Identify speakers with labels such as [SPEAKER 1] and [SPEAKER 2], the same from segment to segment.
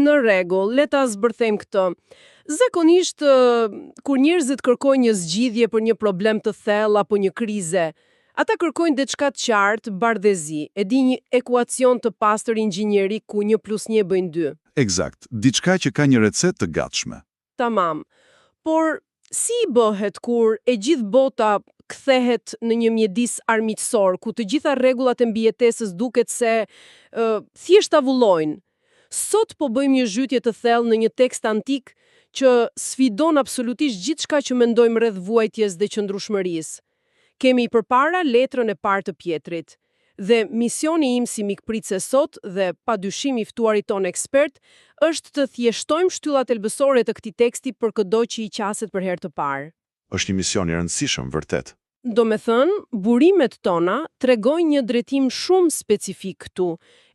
[SPEAKER 1] Në rregull, le ta zbërthejmë këtë. Zakonisht, kur njerëzit kërkojnë një zgjidhje për një problem të thellë apo një krize, ata kërkojnë diçka të qartë, bardhëzi, e di një ekuacion të pastër inxhinieri ku 1+1 bëjnë 2.
[SPEAKER 2] Eksakt, diçka që ka një recetë të gatshme.
[SPEAKER 1] Tamam. Por si i bëhet kur e gjithë bota kthehet në një mjedis armiqësor, ku të gjitha rregullat e mbijetesës duket se thjesht tavullojnë? Sot po bëjmë një zhytje të thellë në një tekst antik që sfidon absolutisht gjithçka që mendojmë rreth vuajtjes dhe qëndrueshmërisë. Kemi përpara letrën e parë të Pjetrit. Dhe misioni im si mikpritse sot dhe padyshim i ftuarit ton ekspert është të thjeshtojmë shtyllat elbësore të këtij teksti për çdo që i qaset për herë të parë.
[SPEAKER 2] Është një mision i rëndësishëm, vërtet.
[SPEAKER 1] Do me thënë, burimet tona tregojnë një drejtim shumë specifik këtu.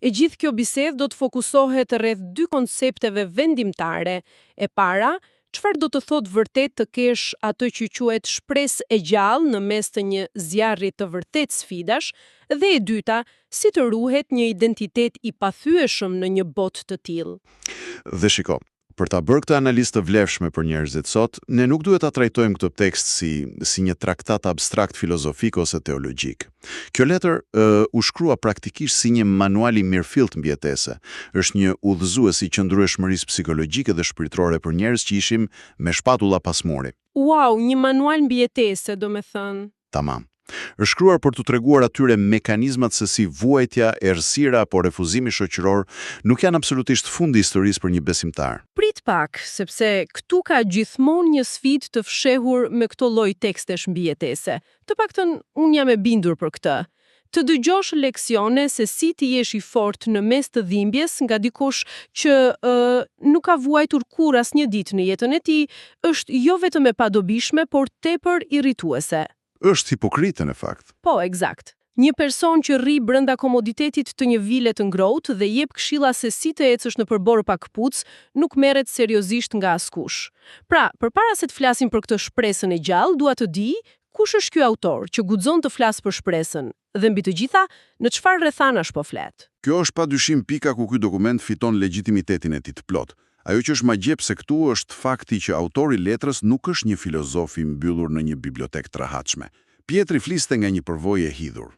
[SPEAKER 1] E gjithë kjo bisedë do të fokusohet rreth 2 koncepteve vendimtare. E para, çfarë do të thotë vërtet të kesh atë që quhet shpresë e gjallë në mes të një zjarri të vërtet sfidash, dhe e dyta, si të ruhet një identitet i pathyeshëm në një botë të tillë.
[SPEAKER 2] Dhe shiko, për ta bërë këtë analizë të vlefshme për njerëzit sot, ne nuk duhet ta trajtojmë këtë tekst si një traktat abstrakt filozofik ose teologjik. Kjo letër u shkrua praktikisht si një manual i mirëfillt mbijetese. Është një udhëzues i qëndrueshmërisë psikologjike dhe shpirtërore për njerëz që ishim me shpatulla pas muri.
[SPEAKER 1] Wow, një manual mbijetese, do me thënë.
[SPEAKER 2] Tamam. Është shkruar për t'u treguar atyre mekanizmat se si vuajtja, errësira apo refuzimi shoqëror nuk janë absolutisht fundi i historisë për një besimtar.
[SPEAKER 1] Prit pak, sepse këtu ka gjithmonë një sfidë të fshehur me këto lloj tekstesh mbijetese. Të paktën unë jam e bindur për këtë. Të dëgjosh leksione se si ti jesh i fortë në mes të dhimbjes nga dikush që nuk ka vuajtur kur asnjë ditë në jetën e tij, është jo vetëm e padobishme, por tepër irrituese.
[SPEAKER 2] Është hipokrite në fakt.
[SPEAKER 1] Po, eksakt. Një person që rri brenda komoditetit të një vile të ngrohtë dhe jep këshilla se si të ecësh në përbor pa këpucë, nuk merret seriozisht nga askush. Pra, përpara se të flasim për këtë shpresën e gjallë, dua të di kush është ky autor që guxon të flas për shpresën dhe mbi të gjitha, në çfarë rrethanash po flet.
[SPEAKER 2] Kjo është padyshim pika ku ky dokument fiton legjitimitetin e tij të plot. Ajo që është më gjep se këtu është fakti që autori letrës nuk është një filozof i mbyllur në një bibliotekë të rahatshme. Pjetri fliste nga një përvojë e hidhur,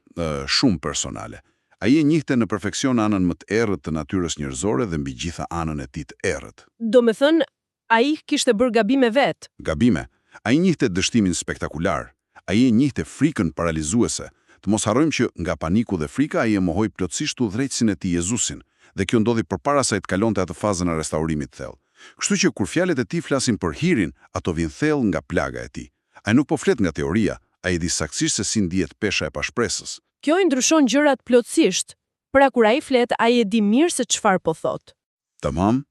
[SPEAKER 2] shumë personale. Ai e njihte në perfeksion anën më të errët të natyrës njerëzore dhe mbi gjitha anën e tij të errët.
[SPEAKER 1] Do me thënë, ai kishte bërë gabime vet.
[SPEAKER 2] Gabime. Ai njihte dështimin spektakular. Ai e njihte frikën paralizuese. Të mos harrojmë që nga paniku dhe frika ai e mohoi plotësisht udhëheqësin e tij Jezusin. Dhe kjo ndodhi përpara se të kalonte atë fazën e restaurimit të thellë. Kështu që kur fjalët e tij flasin për hirin, ato vijnë thellë nga plaga e tij. Ai nuk po flet nga teoria, ai di saktësisht se si ndihet pesha e pashpresës.
[SPEAKER 1] Kjo i ndryshon gjërat plotësisht. Pra kur ai flet, ai e di mirë se çfarë po thot.
[SPEAKER 2] Tamam.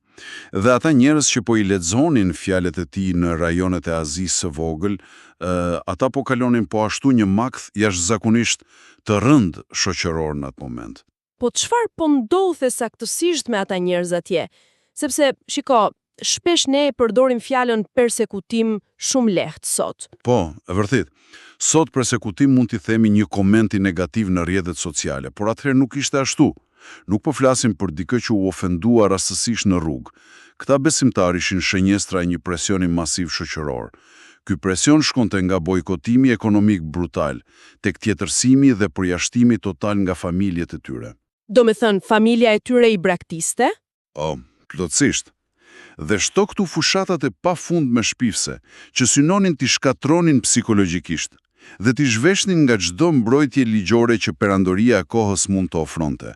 [SPEAKER 2] Dhe ata njerëz që po i lexonin fjalët e tij në rajonet e Azisë së vogël, ata po kalonin po ashtu një makth jashtëzakonisht të rënd shoqëror në atë moment.
[SPEAKER 1] Po çfarë po ndodhte saktësisht me ata njerëz atje? Sepse, shiko, shpesh ne përdorim fjalën persekutim shumë lehtë sot.
[SPEAKER 2] Po, e vërtet. Sot persekutim mund t'i themi një komenti negativ në rrjetet sociale, por atëherë nuk ishte ashtu. Nuk po flasim për dikë që u ofendua rastësisht në rrugë. Këta besimtarë ishin shënjestra e një presioni masiv shoqëror. Ky presion shkonte nga bojkotimi ekonomik brutal, tek tjetërsimi dhe përjashtimi total nga familjet e tyre.
[SPEAKER 1] Do me thënë, familja e tyre i braktiste?
[SPEAKER 2] Plotësisht. Dhe shto këtu fushatat e pafund me shpifse, që synonin t'i shkatronin psikologjikisht, dhe t'i zhveshnin nga çdo mbrojtje ligjore që perandoria e kohës mund të ofronte.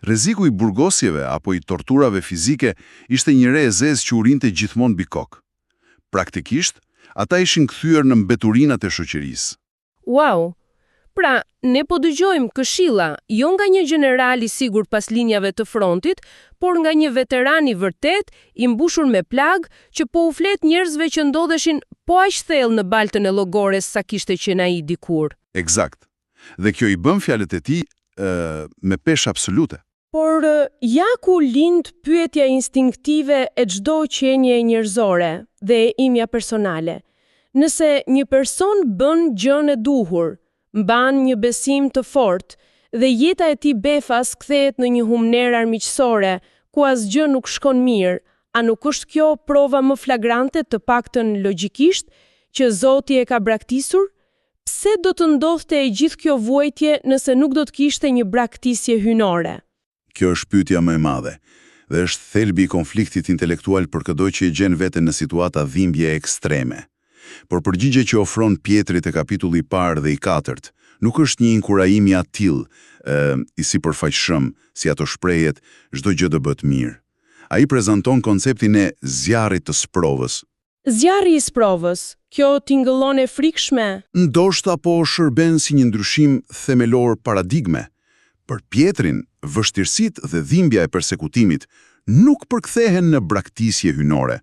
[SPEAKER 2] Rreziku i burgosjeve apo i torturave fizike ishte një re e zezë që urinte gjithmonë mbi kokë. Praktikisht, ata ishin kthyer në mbeturinat e shoqërisë.
[SPEAKER 1] Wow! Pra, ne po dëgjojmë këshilla, jo nga një general i sigurt pas linjave të frontit, por nga një veteran i vërtet, i mbushur me plag, që po u flet njerëzve që ndodheshin po aq thellë në baltën e llogores sa kishte qenë ai dikur.
[SPEAKER 2] Eksakt. Dhe kjo i bën fjalët e tij me peshë absolute.
[SPEAKER 1] Por ja ku lind pyetja instinktive e çdo qenie njerëzore dhe e imja personale. Nëse një person bën gjën e duhur, mban një besim të fortë dhe jeta e tij befas kthehet në një humner armiqësore, ku asgjë nuk shkon mirë, a nuk është kjo prova më flagrante, të paktën logjikisht, që Zoti e ka braktisur? Pse do të ndodhte e gjithë kjo vuajtje nëse nuk do të kishte një braktisje hyjnore?
[SPEAKER 2] Kjo është pyetja më e madhe, dhe është thelbi i konfliktit intelektual për çdo që e gjen veten në situata dhimbje ekstreme. Por përgjigje që ofron Pietri te kapitulli i parë dhe i katërt, nuk është një inkurajim i atill, i sipërfaqshëm, si ato shprehet, çdo gjë do bëhet mirë. Ai prezanton konceptin e zjarrit të sprovës.
[SPEAKER 1] Zjarri i sprovës, kjo tingëllon e frikshme.
[SPEAKER 2] Ndoshta po shërben si një ndryshim themelor paradigme. Për Pietrin, vështirësitë dhe dhimbja e persekutimit nuk përkthehen në braktisje hyjnore.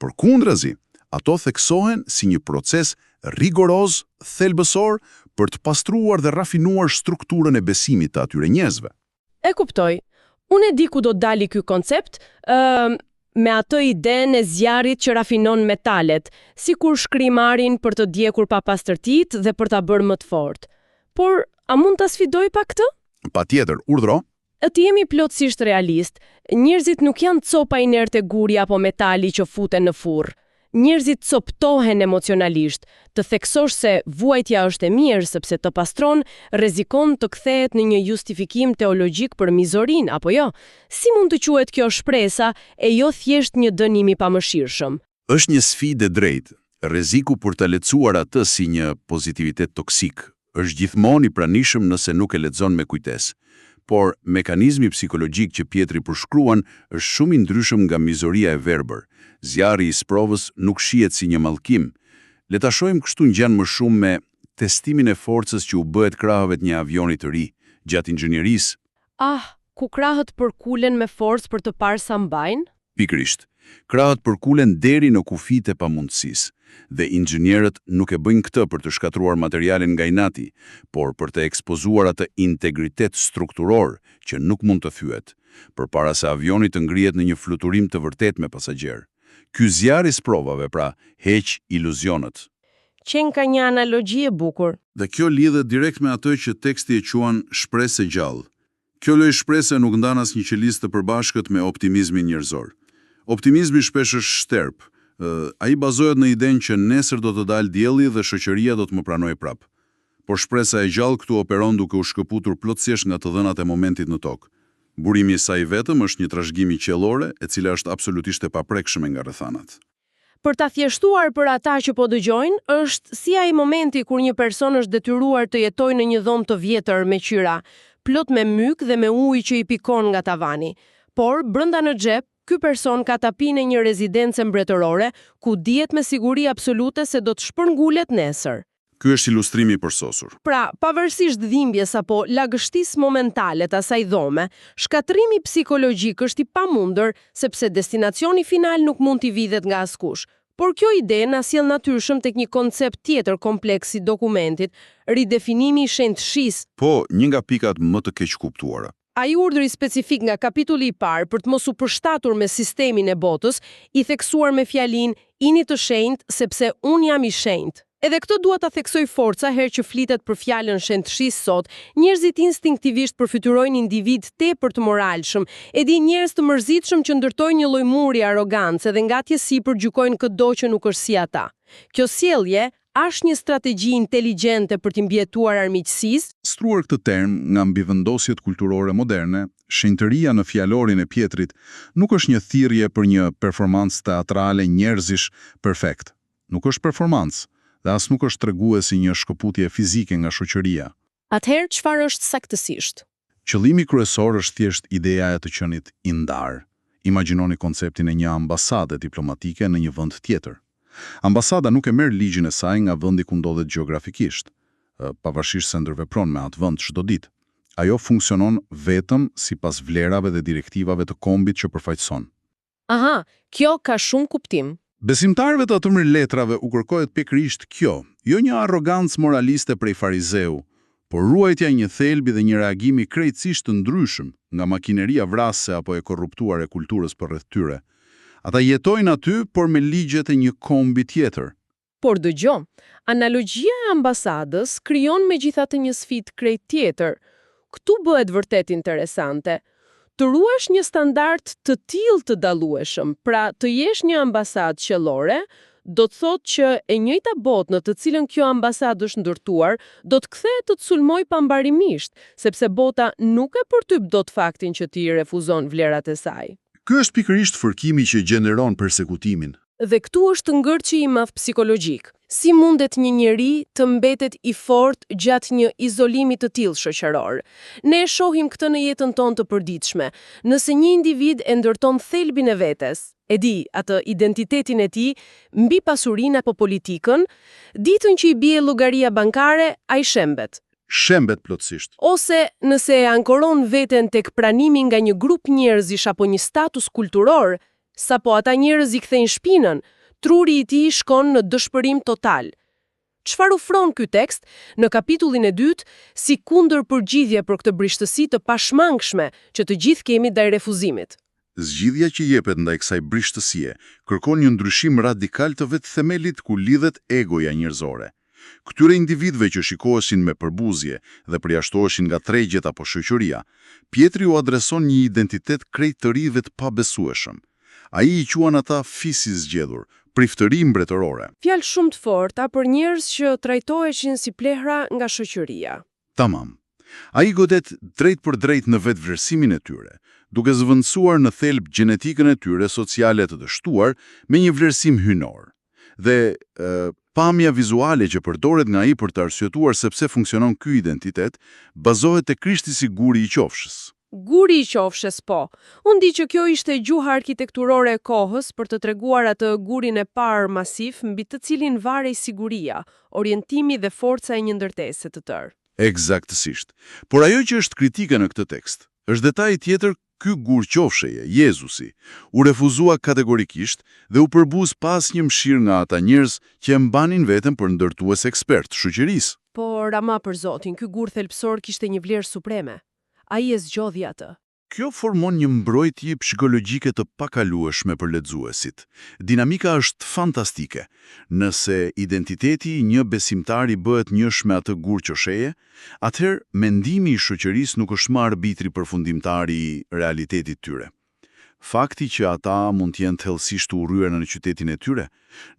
[SPEAKER 2] Përkundrazi, ato theksohen si një proces rigoroz, thelbësor për të pastruar dhe rafinuar strukturën e besimit të atyre njerëzve.
[SPEAKER 1] E kuptoj. Unë e di ku do të dali ky koncept, me atë idenë e zjarrit që rafinon metalet, sikur shkrimarin për të djekur papastërtitë dhe për ta bërë më të fortë. Por a mund ta sfidoj pak këtë?
[SPEAKER 2] Patjetër, urdhro.
[SPEAKER 1] Të jemi plotësisht realist. Njerëzit nuk janë copa inerte guri apo metali që futen në furr. Njerëzit coptohen emocionalisht. Të theksosh se vuajtja është e mirë sepse të pastron, rrezikon të kthehet në një justifikim teologjik për mizorin, apo jo? Si mund të quhet kjo shpresa e jo thjesht një dënim i pamëshirshëm?
[SPEAKER 2] Është një sfidë e drejtë. Rreziku për të lehtësuar atë si një pozitivitet toksik është gjithmonë i pranishëm nëse nuk e lexon me kujtesë. Por mekanizmi psikologjik që Pietri përshkruan është shumë i ndryshëm nga mizoria e verbër. Zjarri i sprovës nuk shihet si një mallkim. Le ta shohim kështu ngjan më shumë me testimin e forcës që u bëhet krahëve të një avioni të ri, gjatë inxhinierisë.
[SPEAKER 1] Ku krahët përkulen me forcë për të parë sa mbajnë?
[SPEAKER 2] Pikërisht. Krahët përkulen deri në kufijtë e pamundësisë, dhe inxhinierët nuk e bëjnë këtë për të shkatruar materialin nga inati, por për të ekspozuar atë integritet strukturor që nuk mund të thyet, përpara se avioni të ngrihet në një fluturim të vërtet me pasagjer. Ky zjarr i sprovave, pra, heq iluzionet.
[SPEAKER 1] Qenë ka një analogji e bukur.
[SPEAKER 2] Dhe kjo lidhet direkt me atë që teksti e quan shpresë e gjallë. Kjo lloj shprese nuk ndan asnjë qelistë të përbashkët me optimizmin njerëzor. Optimizmi shpesh është shterp. Ai bazohet në idenë që nesër do të dalë dielli dhe shoqëria do të më pranojë prap. Por shpresa e gjallë këtu operon duke u shkëputur plotësisht nga të dhënat e momentit në tokë. Burimi i saj vetëm është një trashëgimi qiellore, e cila është absolutisht e paprekshme nga rrethanat.
[SPEAKER 1] Për ta thjeshtuar për ata që po dëgjojnë, është si ai momenti kur një person është detyruar të jetojë në një dhomë të vjetër me qyra, plot me myk dhe me ujë që i pikon nga tavani. Por brenda në xhep, ky person ka tapinë e një rezidence mbretërore ku dihet me siguri absolute se do të shpërngulet nesër.
[SPEAKER 2] Ky është ilustrimi i përsosur.
[SPEAKER 1] Pra, pavarësisht dhimbjes apo lagështisë momentale të asaj dhome, shkatrimi psikologjik është i pamundur sepse destinacioni final nuk mund t'i vidhet nga askush. Por kjo ide na sjell natyrshëm tek një koncept tjetër kompleks i dokumentit, ridefinimi i shenjtësisë.
[SPEAKER 2] Po, një nga pikat më të keq kuptuara.
[SPEAKER 1] Ai urdhri specifik nga kapitulli i parë për të mos u përshtatur me sistemin e botës, i theksuar me fjalinë "Jini të shenjtë sepse unë jam i shenjtë". Edhe këtë dua ta theksoj forca herë që flitet për fjalën shenjtësisë sot. Njerëzit instinktivisht përfytyrojnë individ tepër të moralshëm, e di njerëz të mërzitshëm që ndërtojnë një lloj muri arrogancë dhe ngatjesi për gjykojnë çdo që nuk është si ata. Kjo sjellje është një strategji inteligjente për të mbijetuar armiqësisë.
[SPEAKER 2] Struar këtë term nga mbivendosjet kulturore moderne, shenjtëria në fjalorin e Pietrit nuk është një thirrje për një performancë teatrale njerëzish perfekt. Nuk është performancë, dhe as nuk është treguesi një shkëputje fizike nga shoqëria.
[SPEAKER 1] Atëherë çfarë është saktësisht?
[SPEAKER 2] Qëllimi kryesor është thjesht ideja e të qenit i ndar. Imagjinoni konceptin e një ambasade diplomatike në një vend tjetër. Ambasada nuk e merr ligjin e saj nga vendi ku ndodhet gjeografikisht, pavarësisht se ndërvepron me atë vend çdo ditë. Ajo funksionon vetëm sipas vlerave dhe direktivave të kombit që përfaqëson.
[SPEAKER 1] Aha, kjo ka shumë kuptim.
[SPEAKER 2] Besimtarëve të atëmër letrave u kërkohet pikërisht kjo, jo një arrogancë moraliste prej farizeu, por ruajtja një thelbi dhe një reagimi krejtësisht të ndryshëm nga makineria vrasëse apo e korruptuar e kulturës përreth tyre. Ata jetojnë aty, por me ligjet e një kombi tjetër.
[SPEAKER 1] Por dëgjo, analogjia e ambasadës krijon megjithatë një sfidë krejt tjetër. Ktu bëhet vërtet interesante. Të ruash një standard të tillë të dallueshëm, pra të jesh një ambasadë qellore, do të thotë që e njëjta botë në të cilën kjo ambasadë është ndërtuar, do të kthehet të sulmoj pambarimisht, sepse bota nuk e përtyp dot faktin që ti refuzon vlerat e saj.
[SPEAKER 2] Ky është pikërisht fërkimi që gjeneron persekutimin.
[SPEAKER 1] Dhe këtu është ngërçi i madh psikologjik. Si mundet një njeri të mbetet i fortë gjatë një izolimi të tillë shoqëror? Ne e shohim këtë në jetën tonë të përditshme. Nëse një individ e ndërton thelbin e vetes, e di, atë identitetin e tij, mbi pasurinë apo politikën, ditën që i bie llogaria bankare, ai shembet.
[SPEAKER 2] Shembet plotësisht.
[SPEAKER 1] Ose nëse e ankoron veten tek pranimi nga një grup njerëzish apo një status kulturor, sapo ata njerëz i kthejnë shpinën, truri i tij shkon në dëshpërim total. Çfarë ofron ky tekst në kapitullin e 2 si kundërpërgjigje për këtë brishtësi të pashmangshme që të gjithë kemi ndaj refuzimit?
[SPEAKER 2] Zgjidhja që jepet ndaj kësaj brishtësie kërkon një ndryshim radikal të vetë themelit ku lidhet egoja njerëzore. Këtyre individëve që shikoheshin me përbuzje dhe përjashtoheshin nga tregjet apo shoqëria, Pietri u adreson një identitet krejt të ri dhe të pabesueshëm. Ai i quan ata fisi zgjedhur, priftëri mbretërore.
[SPEAKER 1] Fjalë shumë të forta për njerëz që trajtoheshin si plehra nga shoqëria.
[SPEAKER 2] Tamam. Ai godet drejt për drejt në vetë vlerësimin e tyre, duke zëvendësuar në thelb gjenetikën e tyre sociale të dështuar me një vlerësim hynor. Dhe pamja vizuale që përdoret nga ai për të arsyetuar sepse funksionon ky identitet, bazohet te Krishti si guri i qofshës.
[SPEAKER 1] Guri i qofshës, po. Unë di që kjo ishte gjuha arkitekturore e kohës për të treguar atë gurin e parë masiv mbi të cilin varej siguria, orientimi dhe forca e një ndërtese të tërë.
[SPEAKER 2] Eksaktësisht. Por ajo që është kritike në këtë tekst, është detaj tjetër. Ky gur qofsheje, Jezusi, u refuzua kategorikisht dhe u përbuz pas një mshirë nga ata njerëz që e mbanin veten për ndërtues ekspert shoqërisë.
[SPEAKER 1] Por ama për Zotin, ky gur thelbësor kishte një vlerë supreme. Ai e zgjodhi atë.
[SPEAKER 2] Kjo formon një mbrojtje psikologjike të pakalueshme për lexuesit. Dinamika është fantastike. Nëse identiteti i një besimtari bëhet njësh me atë gur qofsheje, atëherë mendimi i shoqërisë nuk është më arbitri përfundimtar i realitetit tyre. Fakti që ata mund të jenë thellësisht u urryer në qytetin e tyre,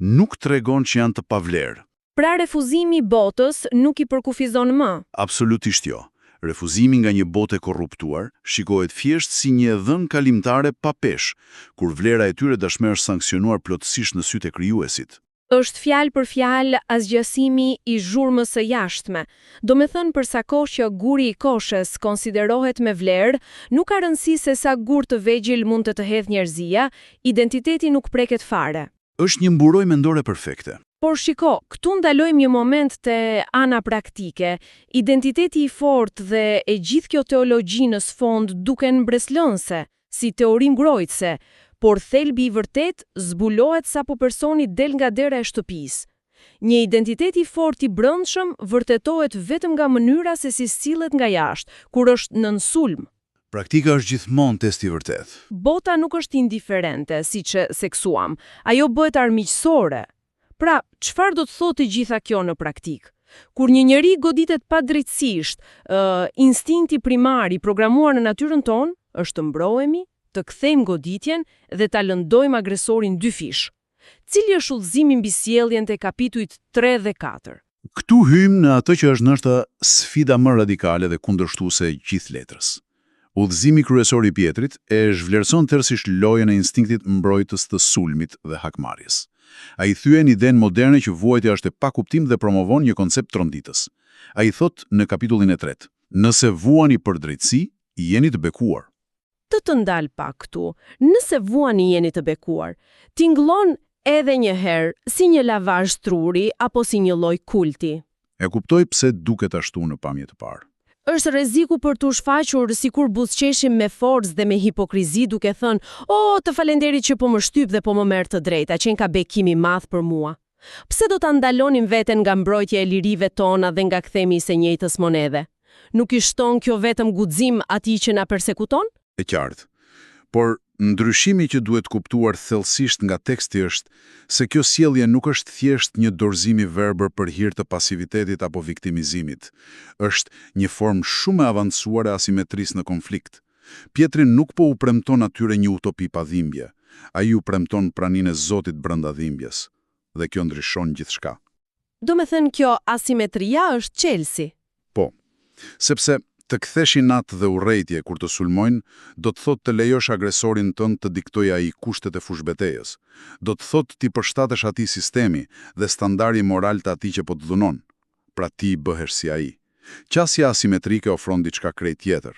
[SPEAKER 2] nuk tregon që janë të pavlerë.
[SPEAKER 1] Pra refuzimi i botës nuk i përkufizon më.
[SPEAKER 2] Absolutisht jo. Refuzimi nga një botë e korruptuar shikohet thjesht si një dhënë kalimtare pa peshë, kur vlera e tyre dashme është sankcionuar plotësisht në sytë e krijuesit.
[SPEAKER 1] Është fjalë për fjalë asgjësimi i zhurmës së jashtme. Do me thënë për sa kohë që guri i koshës konsiderohet me vlerë, nuk ka rëndësi se sa gur të vegjël mund të hedhë njerëzia, identiteti nuk preket fare.
[SPEAKER 2] Është një mburoj mendore perfekte.
[SPEAKER 1] Por shiko, këtu ndalojmë një moment te ana praktike. Identiteti i fortë dhe e gjithë kjo teologji në sfond duken mbreslënse, si teori mbrojtëse, por thelbi i vërtet zbulohet sapo personi del nga dera e shtëpisë. Një identitet i fortë i brendshëm vërtetohet vetëm nga mënyra se si sillet nga jashtë, kur është nën sulm.
[SPEAKER 2] Praktika është gjithmonë test i vërtet.
[SPEAKER 1] Bota nuk është indiferente, siç e seksuam. Ajo bëhet armiqësore. Pra, çfarë do të thotë gjitha kjo në praktik? Kur një njeri goditet padrejtësisht, instinkti primar i programuar në natyrën tonë është të mbrohemi, të kthejmë goditjen dhe ta lëndojmë agresorin dy fish. Cili është udhëzimi mbi sjelljen te kapitujt 3 dhe 4?
[SPEAKER 2] Këtu hymë në atë që është ndoshta sfida më radikale dhe kundërshtuese gjithë letrës. Udhëzimi kryesor i Pietrit e zhvlerëson tërësisht lojën e instinktit mbrojtës të sulmit dhe hakmarrjes. Ai thyen idenë moderne që vuajtja është e pakuptim dhe promovon një koncept tronditës. Ai thot në kapitullin e 3: "Nëse vuani për drejtësi, jeni të bekuar."
[SPEAKER 1] Të ndal pak këtu. Nëse vuani jeni të bekuar, tingëllon edhe një herë si një lavazh truri apo si një lloj kulti.
[SPEAKER 2] E kuptoj pse duket ashtu në pamje të parë.
[SPEAKER 1] Është rreziku për të shfaqur sikur buzëqeshim me forcë dhe me hipokrizi duke thënë: "O, të falenderit që po më shtyp dhe po më merr të drejta, që ka bekim i madh për mua." Pse do ta ndalonim veten nga mbrojtja e lirive tona dhe nga kthemi i së njëjtës monedhe? Nuk i shton kjo vetëm guxim atij që na persekuton?
[SPEAKER 2] E qartë. Por ndryshimi që duhet kuptuar thellësisht nga teksti është se kjo sjellje nuk është thjesht një dorëzim i verbër për hir të pasivitetit apo viktimizimit. Është një formë shumë e avancuar e asimetrisë në konflikt. Pietri nuk po u premton atyre një utopi pa dhimbje, ai u premton praninë e Zotit brenda dhimbjes, dhe kjo ndryshon gjithçka.
[SPEAKER 1] Do me thënë kjo asimetria është çelësi.
[SPEAKER 2] Po, sepse të ktheshin natë dhe urrejtje kur të sulmojnë, do të thotë të lejosh agresorin tënd të diktojë ai kushtet e fushbetejës. Do të thotë ti përshtatesh atij sistemi dhe standardi moral të atij që po të dhunon. Pra ti bëhesh si ai. Qasja asimetrike ofron diçka krejt tjetër.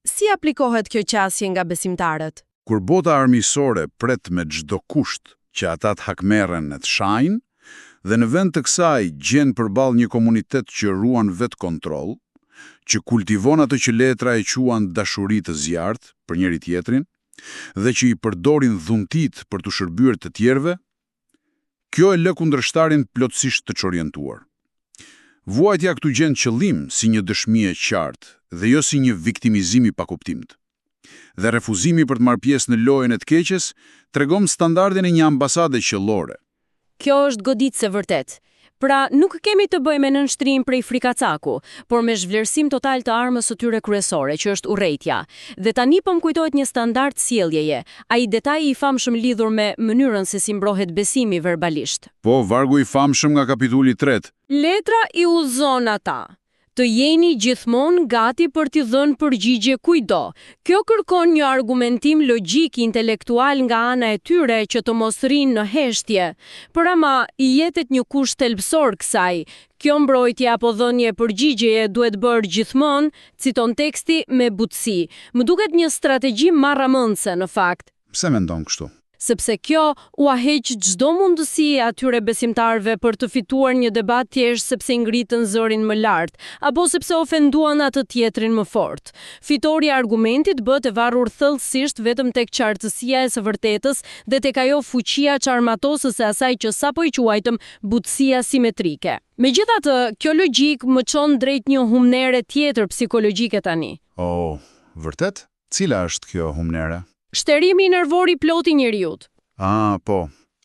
[SPEAKER 1] Si aplikohet kjo qasje nga besimtarët?
[SPEAKER 2] Kur bota armiqësore pret me çdo kusht që ata të hakmerren e të shajnë, dhe në vend të kësaj gjen përballë një komunitet që ruan vetë kontroll, që kultivon atë që letra e quan dashuri të zjarrt për njëri tjetrin, dhe që i përdorin dhuntit për të shërbyer të tjerëve, kjo e lë kundërshtarin plotësisht të çorientuar. Vuajtja këtu gjen qëllim si një dëshmi e qartë dhe jo si një viktimizim i pakuptimt. Dhe refuzimi për të marrë pjesë në lojën e të keqes tregon standardin e një ambasade qellore.
[SPEAKER 1] Kjo është goditëse vërtet. Pra, nuk kemi të bëjmë me nënshtrim prej frikacaku, por me zhvlerësim total të armës së tyre kryesore, që është urrejtja. Dhe tani po më kujtohet një standard sjelljeje, ai detaji i famshëm lidhur me mënyrën se si mbrohet besimi verbalisht.
[SPEAKER 2] Po, vargu i famshëm nga kapitulli 3.
[SPEAKER 1] Letra i udhëzon ata të jeni gjithmonë gati për t'i dhënë përgjigje kujdo. Kjo kërkon një argumentim logjik intelektual nga ana e tyre që të mos rinë në heshtje. Por ama i jetet një kusht thelbësor kësaj. Kjo mbrojtje apo dhënie përgjigjeje duhet bërë gjithmonë, citon teksti, me butësi. Më duket një strategji marramëndse në fakt.
[SPEAKER 2] Pse mendon kështu?
[SPEAKER 1] Sepse kjo u heq çdo mundësi atyre besimtarëve për të fituar një debat thjesht sepse ngritën zërin më lart, apo sepse ofenduan atë tjetrin më fort. Fitori i argumentit bëhet e varur thellësisht vetëm tek qartësia e së vërtetës dhe tek ajo fuqia çarmatosëse e asaj që sapo i quajtëm butësia simetrike. Megjithatë, kjo logjik më çon drejt një humnere tjetër psikologjike tani.
[SPEAKER 2] Oh, vërtet? Cila është kjo humnere?
[SPEAKER 1] Shterimi nervor i plot i njeriut.
[SPEAKER 2] Po,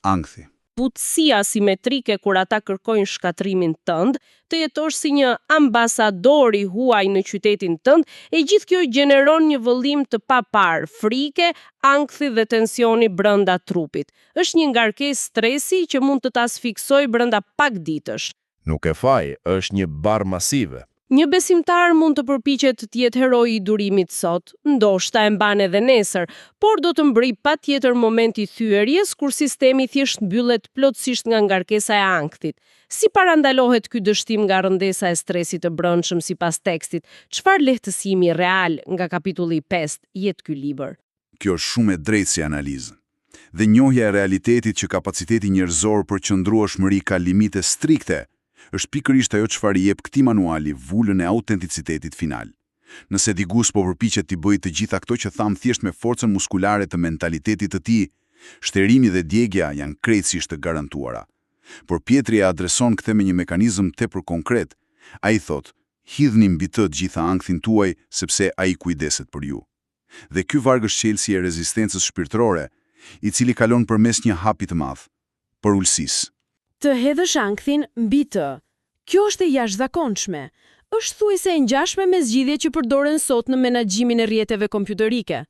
[SPEAKER 2] ankthi.
[SPEAKER 3] Butësia simetrike kur ata kërkojnë shkatrimin tënd, të jetosh si një ambasador i huaj në qytetin tënd, e gjithë kjo gjeneron një vëllim të papar, frike, ankthi dhe tensioni brenda trupit. Është një ngarkesë stresi që mund të ta asfiksojë brenda pak ditësh.
[SPEAKER 4] Nuk e faj, është një barë masive.
[SPEAKER 3] Një besimtar mund të përpiqet të jetë heroi i durimit sot, ndoshta e mban edhe nesër, por do të mbërri patjetër momenti i thyerjes kur sistemi thjesht mbyllet plotësisht nga ngarkesa e ankthit. Si parandalohet ky dështim nga rëndesa e stresit të brendshëm sipas tekstit? Çfarë lehtësimi real nga kapitulli 5 jet ky libër?
[SPEAKER 2] Kjo është shumë e drejtë si analizë. Dhe njohja e realitetit që kapaciteti njerëzor për qëndrueshmëri ka limite strikte, është pikërisht ajo çfarë i jep këtij manuali vulën e autenticitetit final. Nëse dikush po përpiqet të bëjë të gjitha këto që tham thjesht me forcën muskulare të mentalitetit të tij, shterimi dhe djegja janë krejtësisht të garantuara. Por Pietri e adreson këtë me një mekanizëm tepër konkret. Ai thotë: "Hidhni mbi të gjitha ankthin tuaj sepse ai kujdeset për ju." Dhe ky varg është çelësi e rezistencës shpirtërore, i cili kalon përmes një hapi të madh, për ulësisë.
[SPEAKER 1] Të hedhësh ankthin mbi të. Kjo është e jashtëzakonshme. Është thuajse e ngjashme me zgjidhjet që përdoren sot në menaxhimin e rrjeteve kompjuterike.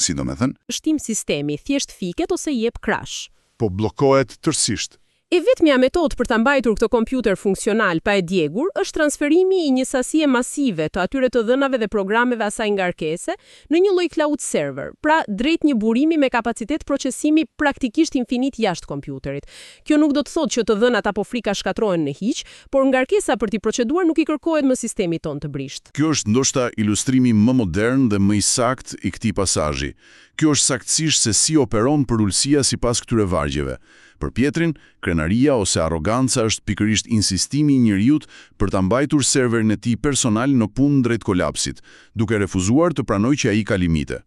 [SPEAKER 2] Si do me thënë?
[SPEAKER 1] Shtim sistemi, thjesht fiket ose jep crash.
[SPEAKER 2] Po bllokohet tërësisht.
[SPEAKER 1] E vetmja metodë për ta mbajtur këtë kompjuter funksional pa e djegur është transferimi i një sasie masive të atyre të dhënave dhe programeve asaj ngarkese në një lloj cloud server, pra drejt një burimi me kapacitet procesimi praktikisht infinit jashtë kompjuterit. Kjo nuk do të thotë që të dhënat apo frika shkatrohen në hiq, por ngarkesa për t'i proceduar nuk i kërkohet më sistemit ton të brisht.
[SPEAKER 5] Kjo është ndoshta ilustrimi më modern dhe më i saktë i këtij pasazhi. Kjo është saktësisht se si operon përulësia sipas këtyre vargjeve. Për Pietrin, krenaria ose arroganca është pikërisht insistimi i njeriut për ta mbajtur serverin e tij personal në punë drejt kolapsit, duke refuzuar të pranojë që ai ka limite.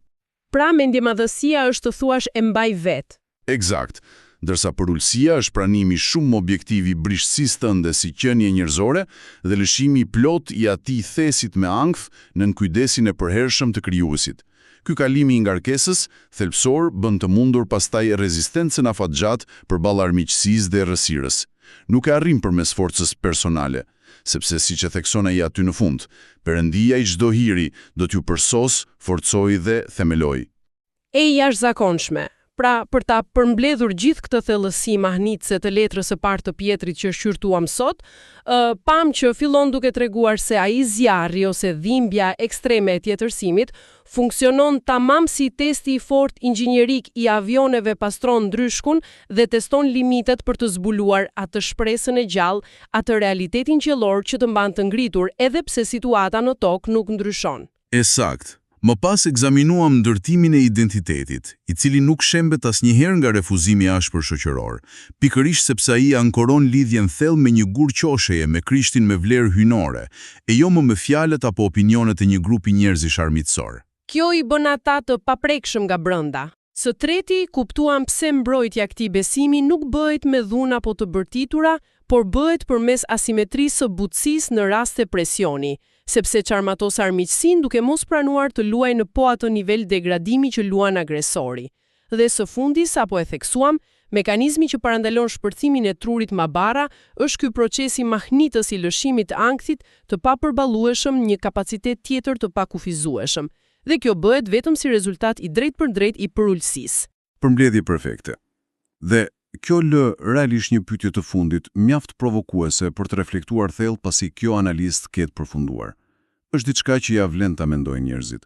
[SPEAKER 1] Pra mendjemadhësia është të thuash e mbaj vet.
[SPEAKER 5] Eksakt. Ndërsa përulësia është pranimi shumë objektiv i brishtësisë tënde si qenie njerëzore dhe lëshimi i plot i atij thesit me ankth nën kujdesin e përhershëm të krijuesit. Ky kalimi i ngarkesës thelbësor bën të mundur pastaj rezistencën afatgjat përballë armiqësisë dhe errësirës. Nuk e arrim përmes forcës personale, sepse siç e thekson ai aty në fund, Perëndia i çdo hiri do t'ju përsos, forcojë dhe themelojë.
[SPEAKER 1] E jashtëzakonshme. Pra, për ta përmbledhur gjithë këtë thellësi mahnitëse të letrës së parë të Pjetrit që shqyrtuam sot, pam që fillon duke treguar se ai zjarri ose dhimbja ekstreme e tjetërsimit funksionon tamam si testi i fortë inxhinierik i avioneve pastron ndryshkun dhe teston limitet për të zbuluar atë shpresën e gjallë, atë realitetin qiellor që të mban të ngritur edhe pse situata në tokë nuk ndryshon.
[SPEAKER 2] Sakt. Më pas ekzaminuam ndërtimin e identitetit, i cili nuk shembet asnjëherë nga refuzimi i ashpër shoqëror, pikërisht sepse ai ankoron lidhjen thellë me një gur qosheje me Krishtin me vlerë hyjnore, e jo më me fjalët apo opinionet e një grupi njerëzish armiqësor.
[SPEAKER 1] Kjo i bën ata të paprekshëm nga brenda. Së treti, kuptuam pse mbrojtja e këtij besimi nuk bëhet me dhunë apo të bërtitura, por bëhet përmes asimetrisë së butësisë në raste presioni, sepse çarmatos armiqësinë duke mos pranuar të luajë në po atë nivel degradimi që luan agresori. Dhe së fundi, sapo e theksuam, mekanizmi që parandalon shpërthimin e trurit mabara është ky procesi mahnitës i lëshimit të ankthit të papërballueshëm, një kapacitet tjetër të pakufizueshëm. Dhe kjo bëhet vetëm si rezultat i drejtpërdrejt i përulësisë.
[SPEAKER 2] Përmbledhje perfekte. Dhe kjo lë realisht një pyetje të fundit mjaft provokuese për të reflektuar thellë pasi kjo analizë ketë përfunduar. Është diçka që ja vlen ta mendojnë njerëzit.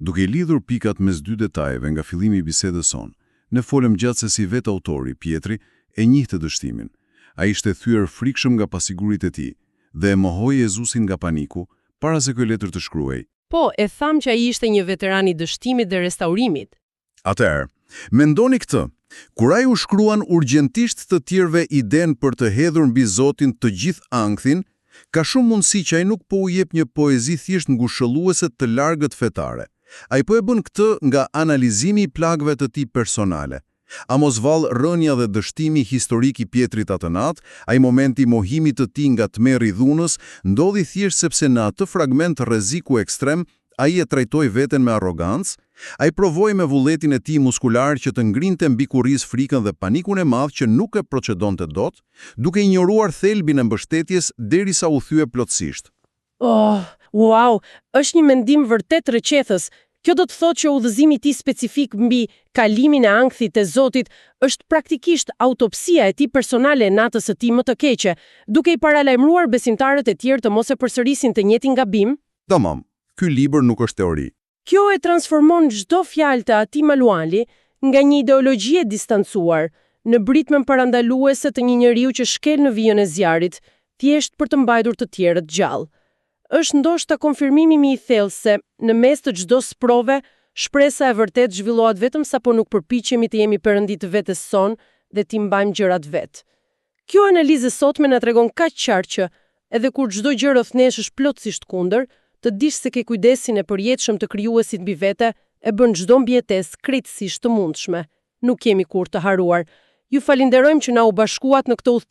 [SPEAKER 2] Duke i lidhur pikat mes dy detajeve nga fillimi i bisedës sonë, ne folëm gjatë se si vetë autori, Pjetri, e njihte dështimin. Ai ishte thyer frikshëm nga pasigurit e tij dhe e mohoi Jezusin nga paniku para se ky letër të shkruhej.
[SPEAKER 1] Po, e tham që ai ishte një veteran i dështimit dhe restaurimit.
[SPEAKER 2] Atëherë, mendoni këtë. Kur ai u shkruan urgjentisht të tjerëve idenë për të hedhur mbi Zotin të gjithë ankthin, ka shumë mundësi që ai nuk po u jep një poezi thjesht ngushëlluese të largët fetare. Ai po e bën këtë nga analizimi i plagëve të tij personale. A mos vallë rënja dhe dështimi historik i Pjetrit atë natë, ai momenti i mohimit të tij nga tmerri i dhunës, ndodhi thjesht sepse në atë fragment rreziku ekstrem ai e trajtoi veten me arrogancë, ai provoi me vullnetin e tij muskular që të ngrinte mbi kurriz frikën dhe panikun e madh që nuk e procedonte dot, duke injoruar thelbin e mbështetjes derisa u thye plotësisht.
[SPEAKER 3] Oh, wow, është një mendim vërtet rrëqethës. Kjo do të thotë që udhëzimi i tij specifik mbi kalimin e ankthit të Zotit është praktikisht autopsia e tij personale e natës së tij më të keqe, duke i paralajmëruar besimtarët e tjerë të mos e përsërisin të njëjtin gabim.
[SPEAKER 2] Tamam, ky libër nuk është teori.
[SPEAKER 3] Kjo e transformon çdo fjalë të atij manuali nga një ideologji e distancuar në britmen parandaluese të një njeriu që shkel në vijën e zjarrit, thjesht për të mbajtur të tjerët gjallë. Është ndoshta konfirmimi më i thellë se në mes të çdo sprove, shpresa e vërtet zhvillohet vetëm sapo nuk përpiqemi të jemi perëndi të vetes son dhe të mbajmë gjërat vet. Kjo analizë sotme na tregon kaq qartë që edhe kur çdo gjë rreth nesh është plotësisht kundër, të dish se ke kujdesin e përjetshëm të krijuesit mbi vete e bën çdo mbijetesë krejtësisht të mundshme. Nuk kemi kur të haruar. Ju falenderojmë që na u bashkuat në këtë udhëtim